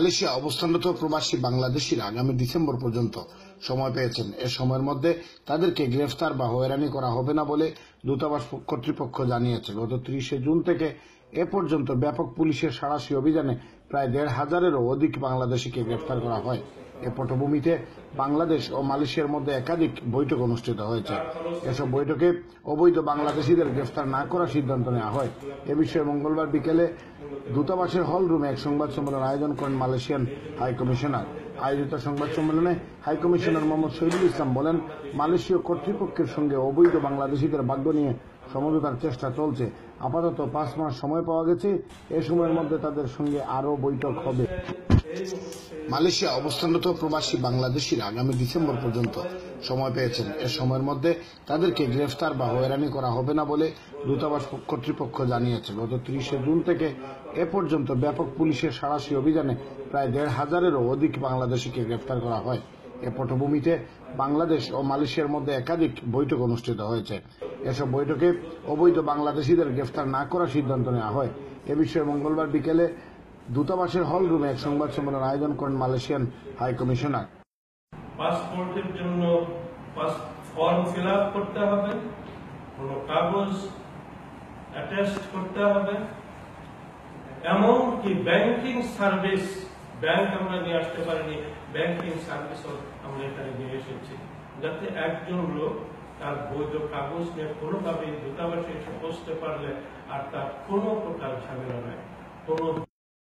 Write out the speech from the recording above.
Malaysia অবস্থানরত প্রবাসী বাংলাদেশিরা আগামী ডিসেম্বর পর্যন্ত সময় পেয়েছেন। এ সময়ের মধ্যে তাদেরকে গ্রেফতার বা হয়রানি করা হবে না বলে দূতাবাস কর্তৃপক্ষ জানিয়েছে। গত 30 জুন থেকে এ পর্যন্ত ব্যাপক পুলিশের সাঁড়াশি অভিযানে প্রায় 1,500-এরও অধিক বাংলাদেশিকে গ্রেফতার করা হয়। এ পটভূমিতে বাংলাদেশ ও মালয়েশিয়ার মধ্যে একাধিক বৈঠক অনুষ্ঠিত হয়েছে। এসব বৈঠকে অবৈধ বাংলাদেশিদের গ্রেফতার না করার সিদ্ধান্ত নেওয়া হয়। এ বিষয়ে মঙ্গলবার বিকেলে দূতাবাসের হল রুমে এক সংবাদ সম্মেলন আয়োজন করেন মালয়েশিয়ান হাইকমিশনার। আয়োজিত সংবাদ সম্মেলনে হাইকমিশনার মোহাম্মদ শহীদুল ইসলাম বলেন, মালয়েশীয় কর্তৃপক্ষের সঙ্গে অবৈধ বাংলাদেশিদের ভাগ্য নিয়ে সমঝোতার চেষ্টা চলছে। আপাতত 5 মাস সময় পাওয়া গেছে। এ সময়ের মধ্যে তাদের সঙ্গে আরও বৈঠক হবে। মালয়েশিয়া অবস্থানরত প্রবাসী বাংলাদেশিরা আগামী ডিসেম্বর পর্যন্ত সময় পেয়েছেন। এ সময়ের মধ্যে তাদেরকে গ্রেফতার বা হয়রানি করা হবে না বলে দূতাবাস কর্তৃপক্ষ জানিয়েছে। গত 30 জুন থেকে এ পর্যন্ত ব্যাপক পুলিশের সাঁড়াশি অভিযানে প্রায় 1,500-এরও অধিক বাংলাদেশিকে গ্রেফতার করা হয়। এ পটভূমিতে বাংলাদেশ ও মালয়েশিয়ার মধ্যে একাধিক বৈঠক অনুষ্ঠিত হয়েছে। এসব বৈঠকে অবৈধ বাংলাদেশিদের গ্রেফতার না করার সিদ্ধান্ত নেওয়া হয়। এ বিষয়ে মঙ্গলবার বিকেলে দূতাবাসের হল রুমে এক সংবাদ সম্মেলন আয়োজন করেন মালয়েশিয়ান হাইকমিশনার। পাসপোর্টের জন্য ফর্ম ফিল আপ করতে হবে, কোনো কাগজ অ্যাটাচ করতে হবে, এমনকি ব্যাংকিং সার্ভিস, ব্যাংক আমরা নিয়ে আসতে পারিনি, ব্যাংকিং সার্ভিসও আমরা এখানে নিয়ে এসেছি, যাতে একজন লোক তার বৈধ কাগজ নিয়ে কোনোভাবে দূতাবাসে এসে বসতে পারলে আর তার কোনো প্রকার ঝামেলা নাই, কোনো